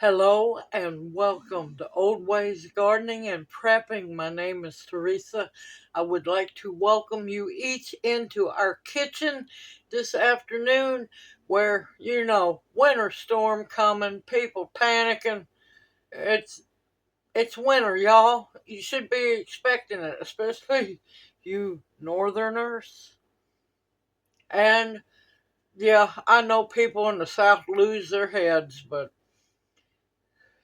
Hello and welcome to Old Ways Gardening and Prepping. My name is Teresa. I would like to welcome you each into our kitchen this afternoon where, winter storm coming, people panicking. It's it's winter, y'all. You should be expecting it, especially you northerners. And yeah, I know people in the south lose their heads, but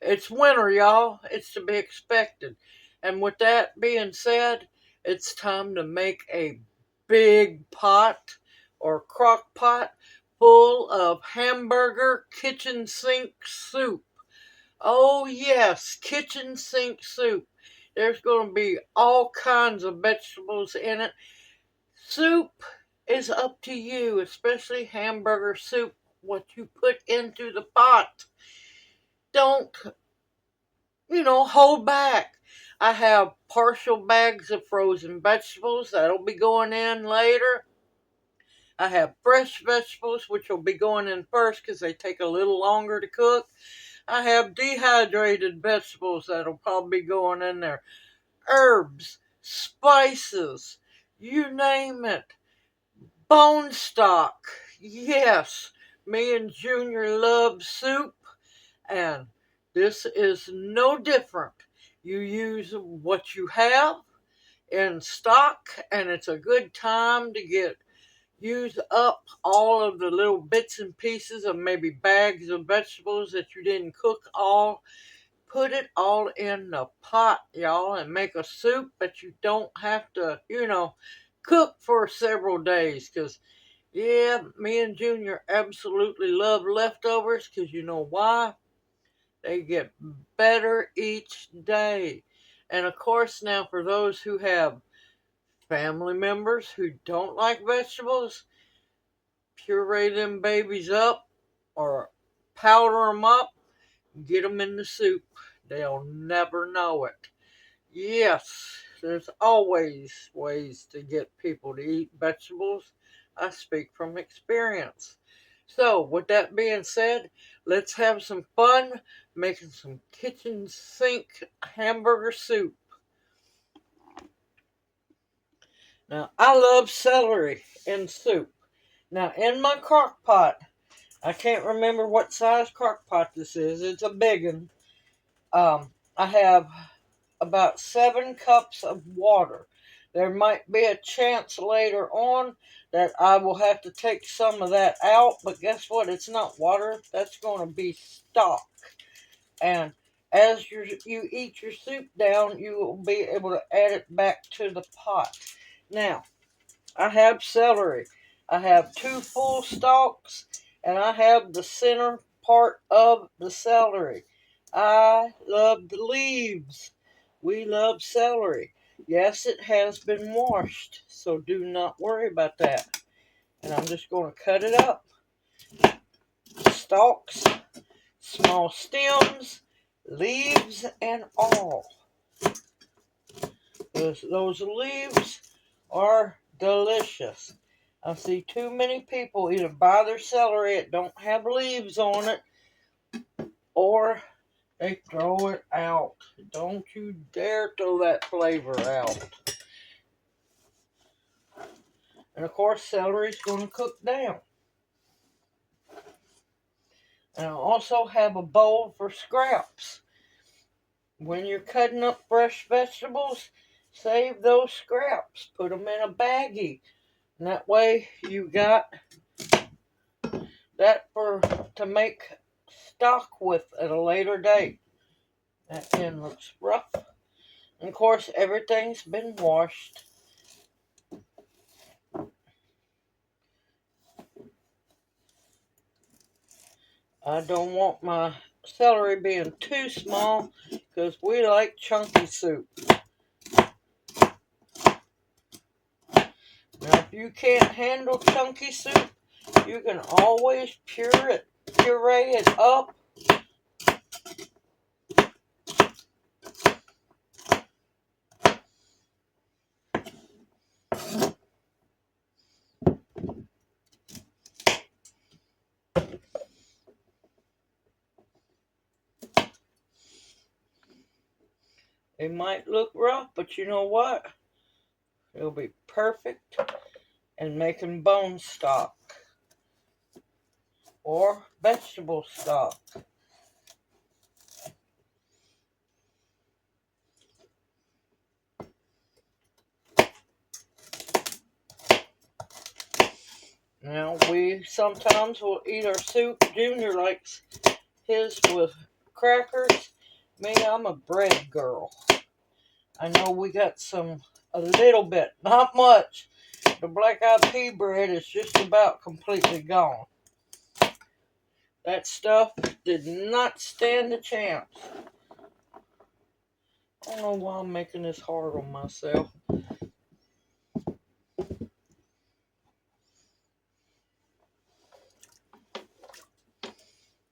it's winter, y'all. It's to be expected. And with that being said, it's time to make a big pot or crock pot full of Hamburger kitchen sink soup. Oh, yes, kitchen sink soup. There's going to be all kinds of vegetables in it. Soup is up to you, especially hamburger soup, what you put into the pot. Don't hold back. I have partial bags of frozen vegetables that'll be going in later. I have fresh vegetables, which will be going in first because they take a little longer to cook. I have dehydrated vegetables that'll probably be going in there. Herbs, spices, you name it. Bone stock. Yes, me and Junior love soup. And this is no different. You use what you have in stock, and it's a good time to use up all of the little bits and pieces of maybe bags of vegetables that you didn't cook all. Put it all in the pot, y'all, and make a soup that you don't have to, cook for several days. Because, yeah, me and Junior absolutely love leftovers because you know why? They get better each day. And of course, now for those who have family members who don't like vegetables, puree them babies up or powder them up, get them in the soup. They'll never know it. Yes, there's always ways to get people to eat vegetables. I speak from experience. So, with that being said, let's have some fun making some kitchen sink hamburger soup. Now, I love celery in soup. Now, in my crock pot, I can't remember what size crock pot this is. It's a big one. I have about 7 cups of water. There might be a chance later on that I will have to take some of that out, but guess what? It's not water. That's going to be stock. And as you eat your soup down, you will be able to add it back to the pot. Now, I have celery. I have 2 full stalks, and I have the center part of the celery. I love the leaves. We love celery. Yes, it has been washed, so do not worry about that. And I'm just going to cut it up. Stalks, small stems, leaves, and all. Those leaves are delicious. I see too many people either buy their celery that don't have leaves on it, or they throw it out. Don't you dare throw that flavor out. And of course, celery is going to cook down. And I also have a bowl for scraps. When you're cutting up fresh vegetables, save those scraps. Put them in a baggie. And that way you got that to make stock with at a later date. That end looks rough. And of course, everything's been washed. I don't want my celery being too small because we like chunky soup. Now, if you can't handle chunky soup, you can always puree it up. It might look rough, but you know what? It'll be perfect in making bone stock or vegetable stock. Now, we sometimes will eat our soup. Junior likes his with crackers. Me, I'm a bread girl. I know we got a little bit, not much. The black-eyed pea bread is just about completely gone. That stuff did not stand a chance. I don't know why I'm making this hard on myself.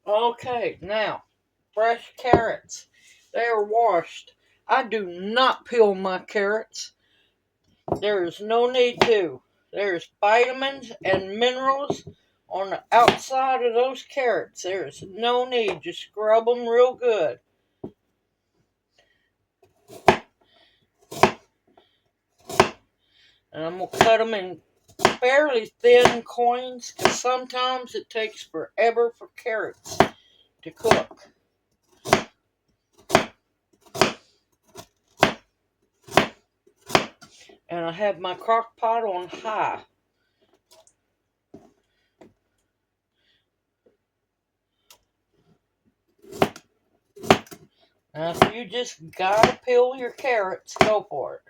Okay, now, fresh carrots. They are washed. I do not peel my carrots. There is no need to. There's vitamins and minerals on the outside of those carrots. There is no need. Just scrub them real good. And I'm going to cut them in fairly thin coins because sometimes it takes forever for carrots to cook. And I have my crock pot on high. Now, if you just gotta peel your carrots, go for it.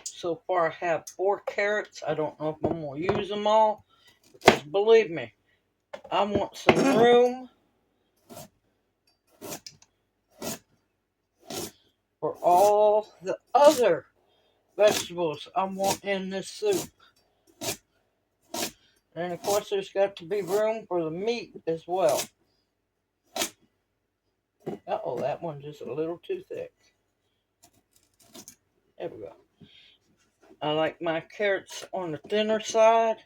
So far, I have 4 carrots. I don't know if I'm going to use them all. Because believe me, I want some room for all the other vegetables I want in this soup. And of course, there's got to be room for the meat as well. Uh-oh, that one's just a little too thick. There we go. I like my carrots on the thinner side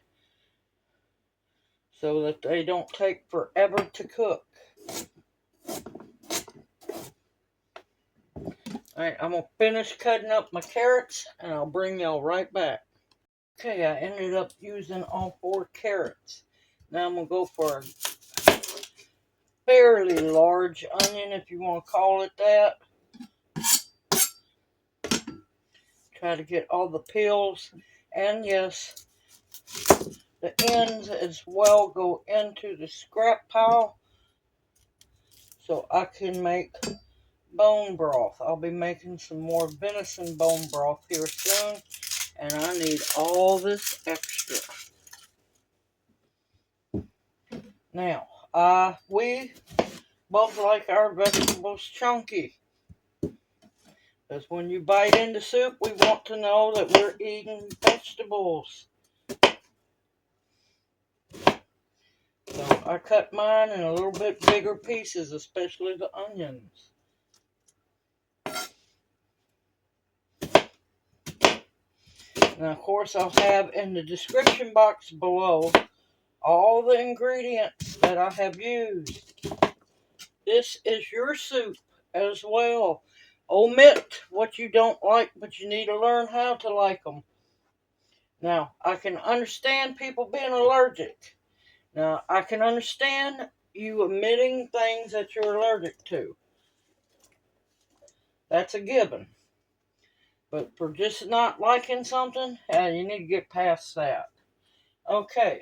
so that they don't take forever to cook. Alright, I'm going to finish cutting up my carrots and I'll bring y'all right back. Okay, I ended up using all 4 carrots. Now I'm going to go for a fairly large onion, if you want to call it that. Try to get all the peels and, yes, the ends as well go into the scrap pile so I can make bone broth. I'll be making some more venison bone broth here soon, and I need all this extra. Now, we both like our vegetables chunky. Because when you bite into soup, we want to know that we're eating vegetables. So I cut mine in a little bit bigger pieces, especially the onions. Now, of course, I'll have in the description box below all the ingredients that I have used. This is your soup as well. Omit what you don't like, but you need to learn how to like them. Now, I can understand people being allergic. Now, I can understand you omitting things that you're allergic to. That's a given. But for just not liking something, you need to get past that. Okay,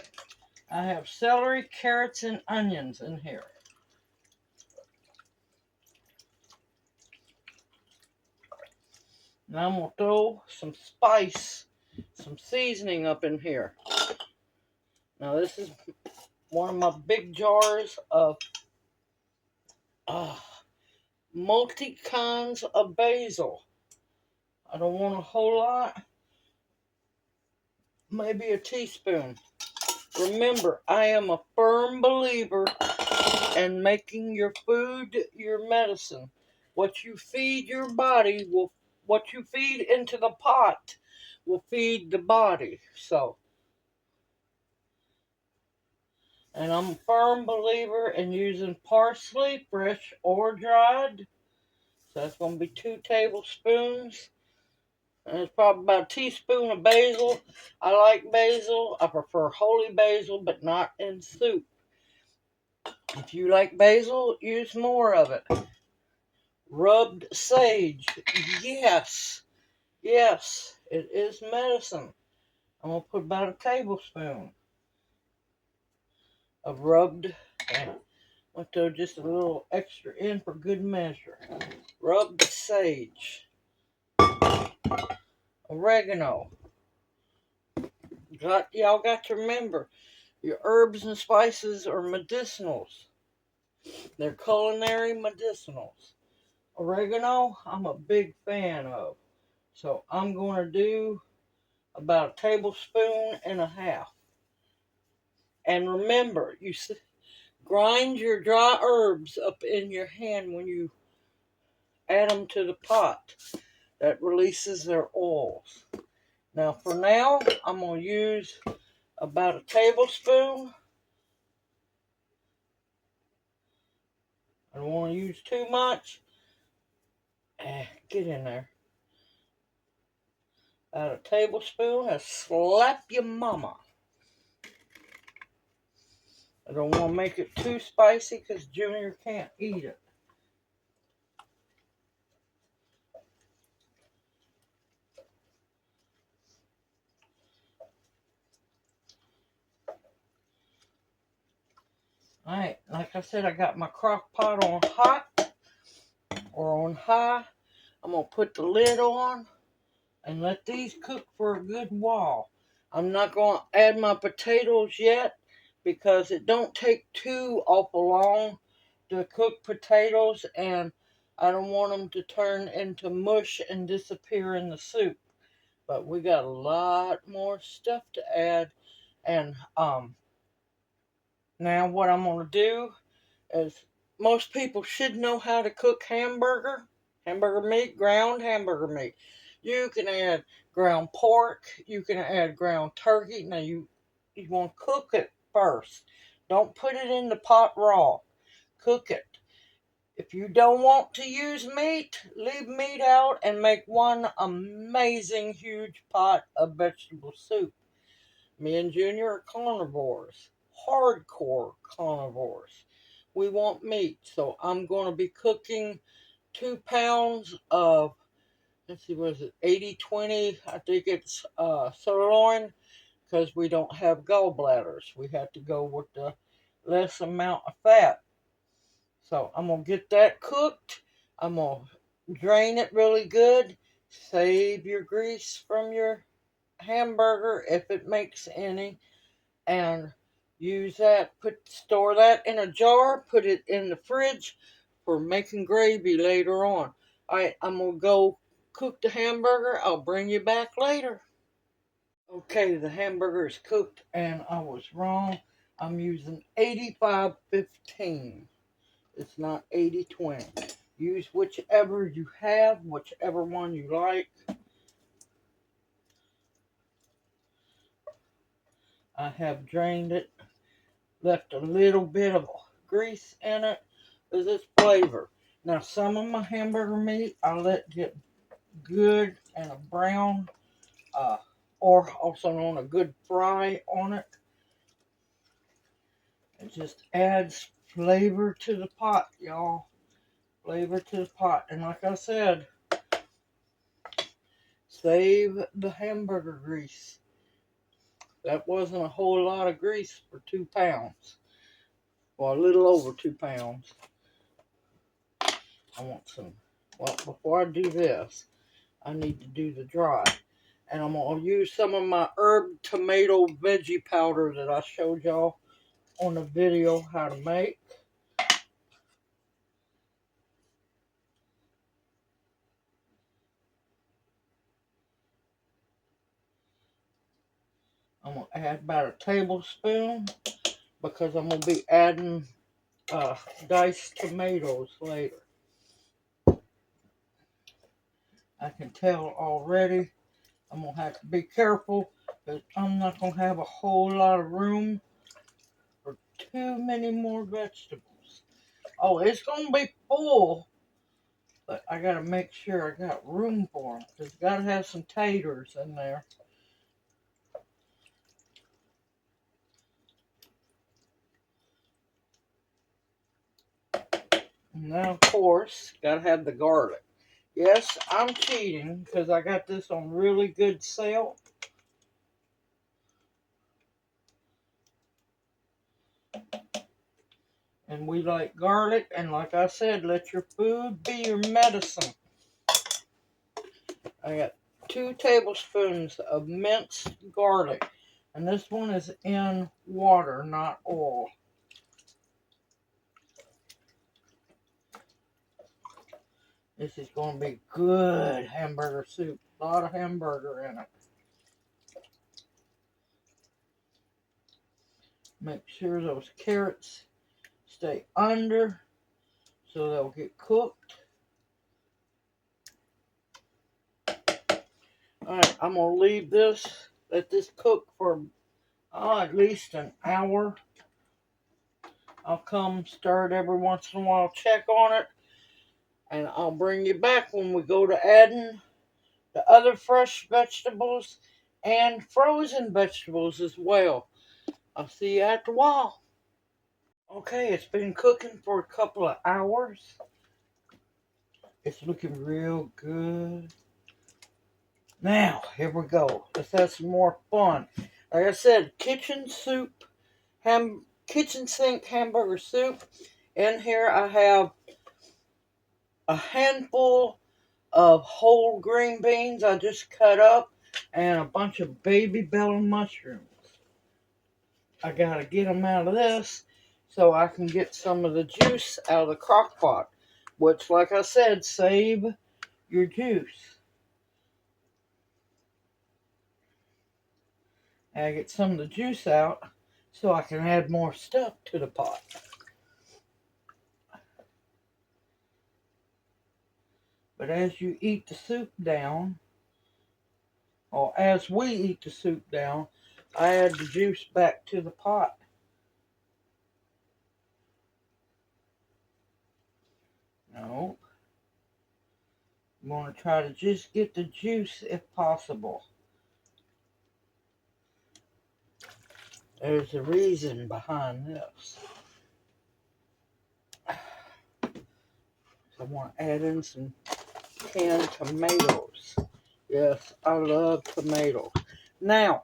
I have celery, carrots, and onions in here. Now I'm going to throw some spice, some seasoning up in here. Now this is one of my big jars of multi kinds of basil. I don't want a whole lot, maybe a teaspoon. Remember, I am a firm believer in making your food your medicine. What you feed your body will, what you feed into the pot will feed the body. So, and I'm a firm believer in using parsley, fresh or dried. So that's going to be 2 tablespoons. And it's probably about a teaspoon of basil. I like basil. I prefer holy basil, but not in soup. If you like basil, use more of it. Rubbed sage. Yes. Yes, it is medicine. I'm going to put about a tablespoon of rubbed. I'll throw just a little extra in for good measure. Rubbed sage. Oregano. Y'all got to remember, your herbs and spices are medicinals. They're culinary medicinals. Oregano, I'm a big fan of. So I'm going to do about a tablespoon and a half. And remember, you grind your dry herbs up in your hand when you add them to the pot. That releases their oils. Now for now, I'm going to use about a tablespoon. I don't want to use too much. Get in there. About a tablespoon. I slap your mama. I don't want to make it too spicy because Junior can't eat it. Alright, like I said, I got my crock pot on hot or on high. I'm going to put the lid on and let these cook for a good while. I'm not going to add my potatoes yet because it don't take too awful long to cook potatoes, and I don't want them to turn into mush and disappear in the soup. But we got a lot more stuff to add, and now what I'm going to do is, most people should know how to cook hamburger meat, ground hamburger meat. You can add ground pork, you can add ground turkey. Now you want to cook it first. Don't put it in the pot raw. Cook it. If you don't want to use meat, leave meat out and make one amazing huge pot of vegetable soup. Me and Junior are carnivores, hardcore carnivores. We want meat, so I'm going to be cooking 2 pounds of, let's see, what is it, 80-20, I think it's sirloin, because we don't have gallbladders. We have to go with the less amount of fat. So I'm going to get that cooked. I'm going to drain it really good. Save your grease from your hamburger if it makes any, and use that. Store that in a jar. Put it in the fridge for making gravy later on. Alright, I'm going to go cook the hamburger. I'll bring you back later. Okay, the hamburger is cooked and I was wrong. I'm using 85-15. It's not 80-20. Use whichever you have, whichever one you like. I have drained it, left a little bit of grease in it as its flavor. Now some of my hamburger meat I let get good and a brown, or also on a good fry on it. It just adds flavor to the pot, y'all. Flavor to the pot. And like I said, save the hamburger grease. That wasn't a whole lot of grease for 2 pounds. Well, a little over 2 pounds. I want some, well, before I do this, I need to do the dry. And I'm going to use some of my herb tomato veggie powder that I showed y'all on the video how to make. I'm going to add about a tablespoon because I'm going to be adding diced tomatoes later. I can tell already I'm going to have to be careful because I'm not going to have a whole lot of room for too many more vegetables. Oh, it's going to be full, but I got to make sure I got room for them because got to have some taters in there. And now, of course, got to have the garlic. Yes, I'm cheating because I got this on really good sale. And we like garlic, and like I said, let your food be your medicine. I got 2 tablespoons of minced garlic, and this one is in water, not oil. This is going to be good hamburger soup. A lot of hamburger in it. Make sure those carrots stay under so they'll get cooked. Alright, I'm going to leave this, let this cook for at least an hour. I'll come stir it every once in a while, check on it, and I'll bring you back when we go to adding the other fresh vegetables and frozen vegetables as well. I'll see you after a while. Okay, it's been cooking for a couple of hours. It's looking real good. Now, here we go. Let's have some more fun. Like I said, kitchen sink hamburger soup. In here I have a handful of whole green beans I just cut up and a bunch of baby bell mushrooms. I gotta get them out of this so I can get some of the juice out of the crock pot, which, like I said, save your juice. And I get some of the juice out so I can add more stuff to the pot. But as you eat the soup down, or as we eat the soup down, I add the juice back to the pot. No. I'm going to try to just get the juice if possible. There's a reason behind this. I want to add in some canned tomatoes. Yes, I love tomatoes. Now,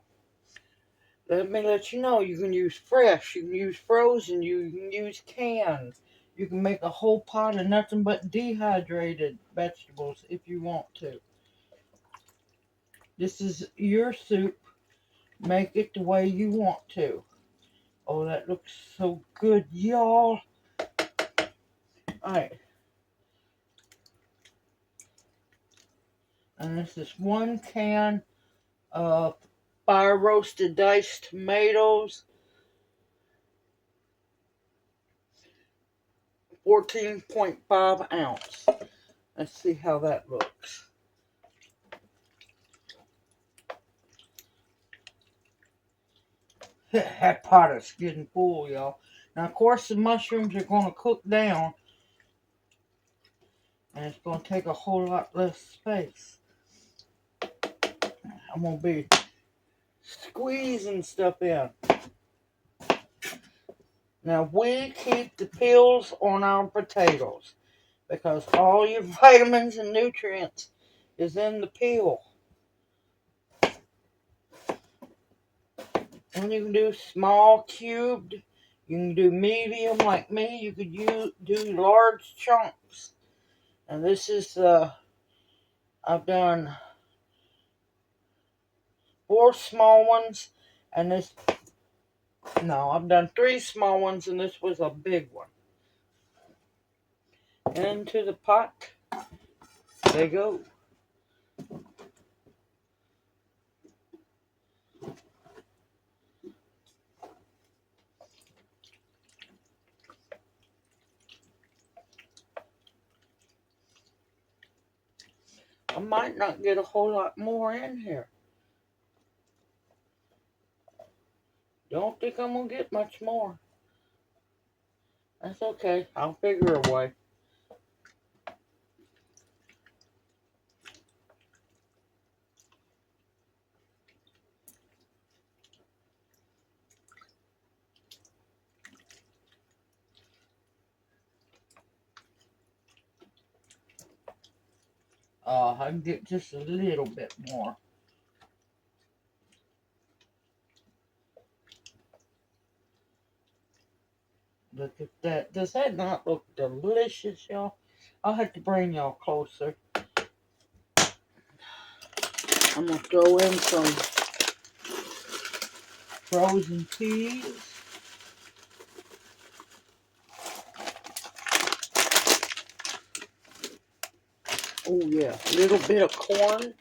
let me let you know, you can use fresh, you can use frozen, you can use canned. You can make a whole pot of nothing but dehydrated vegetables if you want to. This is your soup. Make it the way you want to. Oh, that looks so good, y'all. Alright. And this is 1 can of fire roasted diced tomatoes. 14.5 ounce. Let's see how that looks. That pot is getting full, y'all. Now, of course, the mushrooms are going to cook down. And it's going to take a whole lot less space. I'm going to be squeezing stuff in. Now, we keep the peels on our potatoes because all your vitamins and nutrients is in the peel. And you can do small cubed. You can do medium like me. You could do large chunks. And this is, I've done 4 small ones. And this, no, I've done 3 small ones. And this was a big one. Into the pot they go. I might not get a whole lot more in here. Don't think I'm going to get much more. That's okay. I'll figure a way. I can get just a little bit more. Look at that. Does that not look delicious, y'all? I'll have to bring y'all closer. I'm going to throw in some frozen peas. Oh yeah, a little bit of corn.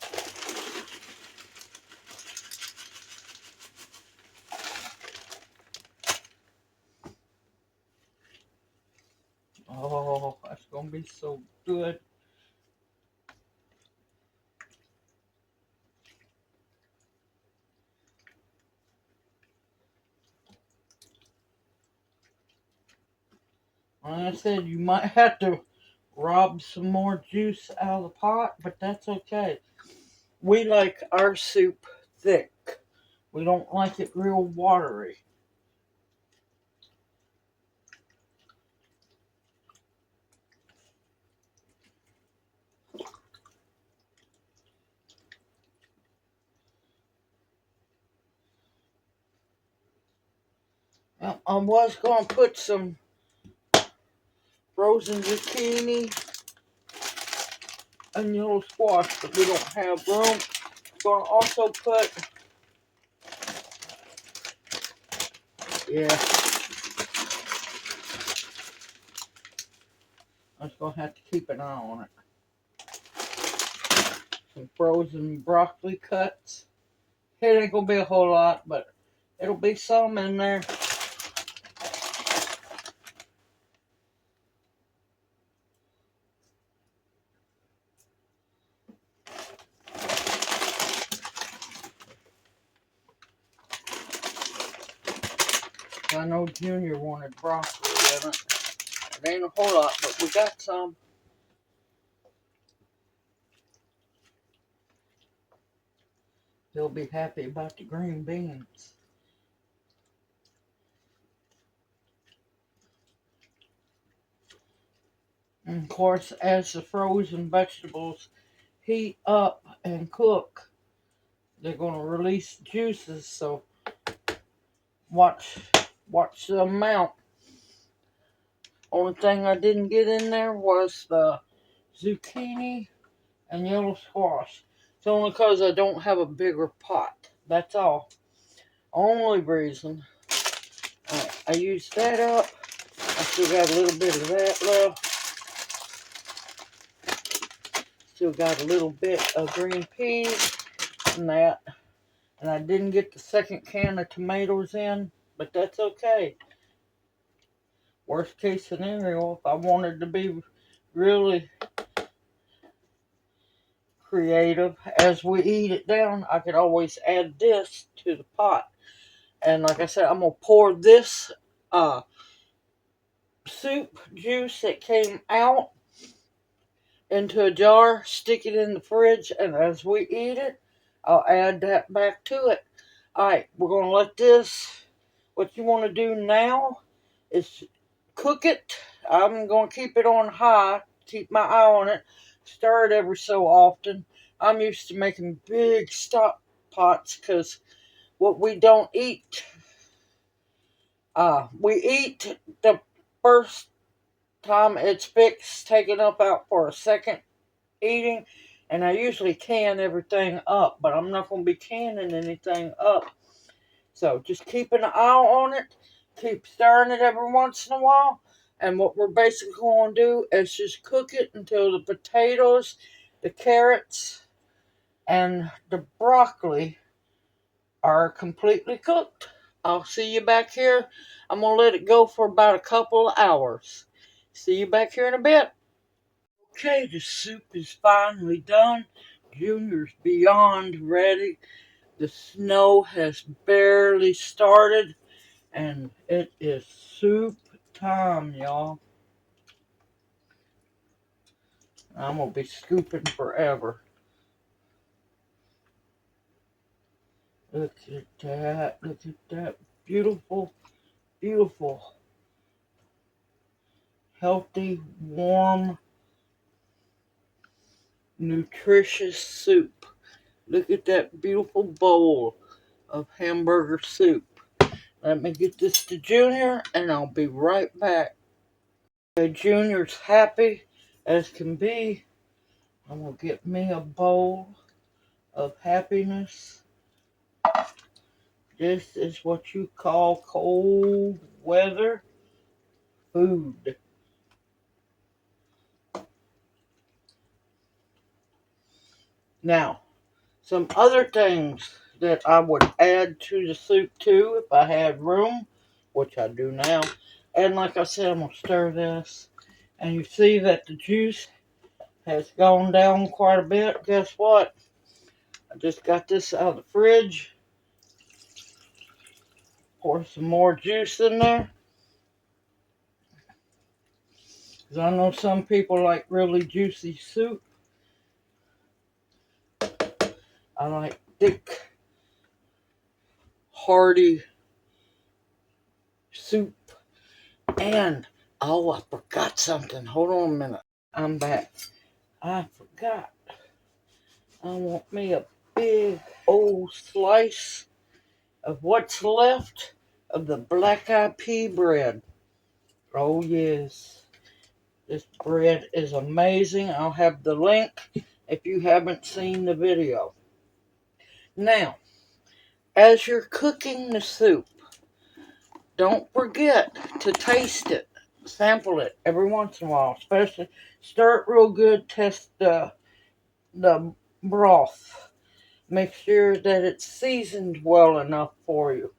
Oh, that's going to be so good. Like I said, you might have to rob some more juice out of the pot, but that's okay. We like our soup thick. We don't like it real watery. I was going to put some frozen zucchini and yellow squash, but we don't have room. I'm going to also put, yeah, I'm just going to have to keep an eye on it. Some frozen broccoli cuts. It ain't going to be a whole lot, but it'll be some in there. I know Junior wanted broccoli in it. It ain't a whole lot, but we got some. He'll be happy about the green beans. And of course, as the frozen vegetables heat up and cook, they're going to release juices, so watch the amount. Only thing I didn't get in there was the zucchini and yellow squash. It's only because I don't have a bigger pot. That's all. Only reason. Alright, I used that up. I still got a little bit of that left. Still got a little bit of green peas and that. And I didn't get the second can of tomatoes in, but that's okay. Worst case scenario, if I wanted to be really creative as we eat it down, I could always add this to the pot. And like I said, I'm going to pour this soup juice that came out into a jar, stick it in the fridge, and as we eat it, I'll add that back to it. Alright, we're going to let this, what you want to do now is cook it. I'm going to keep it on high, keep my eye on it, stir it every so often. I'm used to making big stock pots because what we don't eat, we eat the first time it's fixed, taken up out for a second eating, and I usually can everything up, but I'm not going to be canning anything up. So just keep an eye on it, keep stirring it every once in a while, and what we're basically going to do is just cook it until the potatoes, the carrots, and the broccoli are completely cooked. I'll see you back here. I'm going to let it go for about a couple of hours. See you back here in a bit. Okay, the soup is finally done. Junior's beyond ready. The snow has barely started, and it is soup time, y'all. I'm gonna be scooping forever. Look at that. Look at that. Beautiful, beautiful, healthy, warm, nutritious soup. Look at that beautiful bowl of hamburger soup. Let me get this to Junior and I'll be right back. Okay, Junior's happy as can be. I'm going to get me a bowl of happiness. This is what you call cold weather food. Now, some other things that I would add to the soup too if I had room, which I do now. And like I said, I'm going to stir this. And you see that the juice has gone down quite a bit. Guess what? I just got this out of the fridge. Pour some more juice in there. Because I know some people like really juicy soup. I like thick, hearty soup. And, oh, I forgot something. Hold on a minute. I'm back. I forgot. I want me a big old slice of what's left of the black-eyed pea bread. Oh, yes. This bread is amazing. I'll have the link if you haven't seen the video. Now, as you're cooking the soup, don't forget to taste it. Sample it every once in a while. Especially stir it real good. Test the broth. Make sure that it's seasoned well enough for you.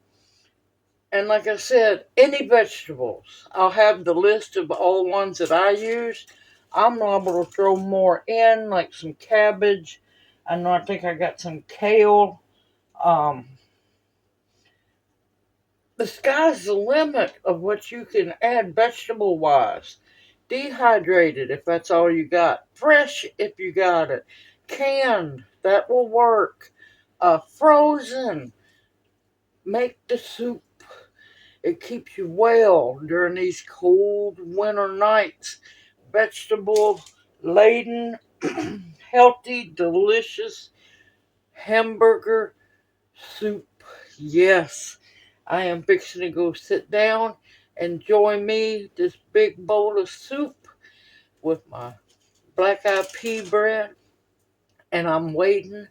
And like I said, any vegetables. I'll have the list of all the ones that I use. I'm liable to throw more in, like some cabbage. I think I got some kale. The sky's the limit of what you can add vegetable-wise. Dehydrated, if that's all you got. Fresh, if you got it. Canned, that will work. Frozen, make the soup. It keeps you well during these cold winter nights. Vegetable laden, healthy, delicious hamburger soup. Yes, I am fixing to go sit down, enjoy me this big bowl of soup with my black-eyed pea bread, and I'm waiting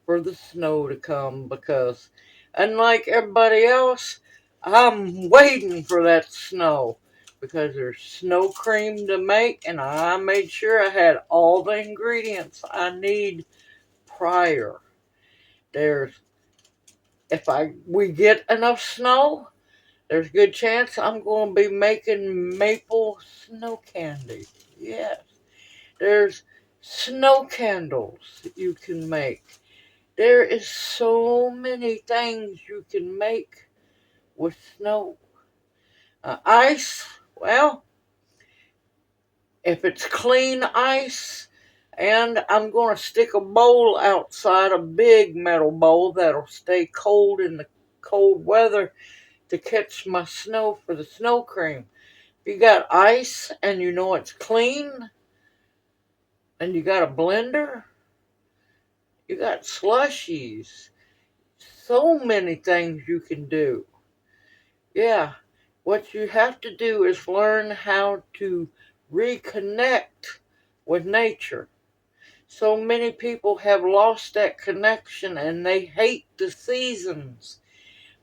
for the snow to come because, unlike everybody else, I'm waiting for that snow because there's snow cream to make, and I made sure I had all the ingredients I need prior. We get enough snow, there's a good chance I'm going to be making maple snow candy. Yes, there's snow candles you can make. There is so many things you can make with snow. Ice, well, if it's clean ice, and I'm going to stick a bowl outside, a big metal bowl that'll stay cold in the cold weather to catch my snow for the snow cream. If you got ice and you know it's clean, and you got a blender, you got slushies, so many things you can do. Yeah, what you have to do is learn how to reconnect with nature. So many people have lost that connection and they hate the seasons.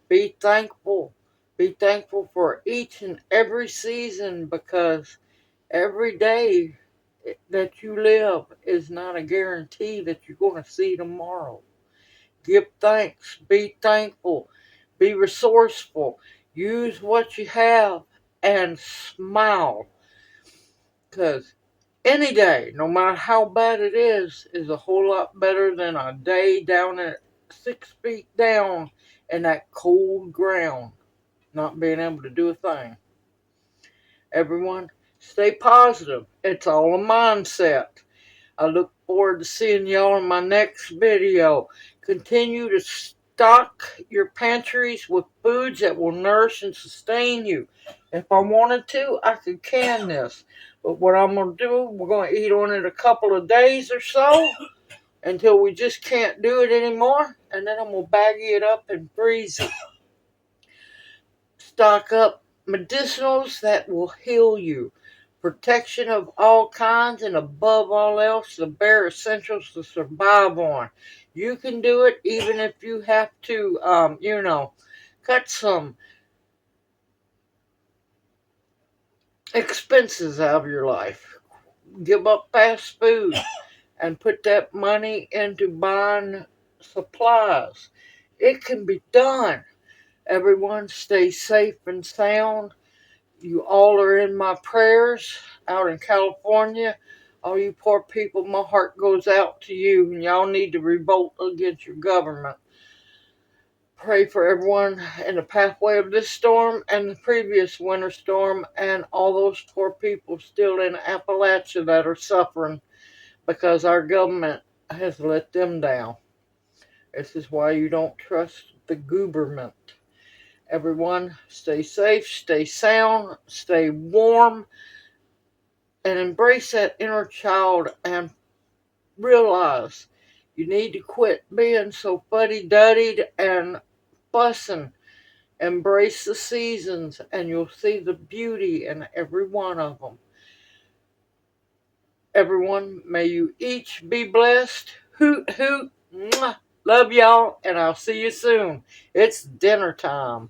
Be thankful. Be thankful for each and every season because every day that you live is not a guarantee that you're going to see tomorrow. Give thanks. Be thankful. Be resourceful. Use what you have and smile. Because Any day, no matter how bad it is a whole lot better than a day down at 6 feet down in that cold ground, not being able to do a thing. Everyone, stay positive. It's all a mindset. I look forward to seeing y'all in my next video. Continue to stock your pantries with foods that will nourish and sustain you. If I wanted to, I could can this. But what I'm going to do, we're going to eat on it a couple of days or so until we just can't do it anymore. And then I'm going to baggie it up and freeze it. Stock up medicinals that will heal you. Protection of all kinds, and above all else, the bare essentials to survive on. You can do it even if you have to, cut some expenses out of your life. Give up fast food and put that money into buying supplies. It can be done. Everyone stay safe and sound. You all are in my prayers out in California. All you poor people, my heart goes out to you, and y'all need to revolt against your government. Pray for everyone in the pathway of this storm and the previous winter storm, and all those poor people still in Appalachia that are suffering because our government has let them down. This is why you don't trust the government. Everyone, stay safe, stay sound, stay warm, and embrace that inner child and realize you need to quit being so fuddy-duddied and fussing. Embrace the seasons and you'll see the beauty in every one of them. Everyone, may you each be blessed. Hoot, hoot. Mwah. Love y'all, and I'll see you soon. It's dinner time.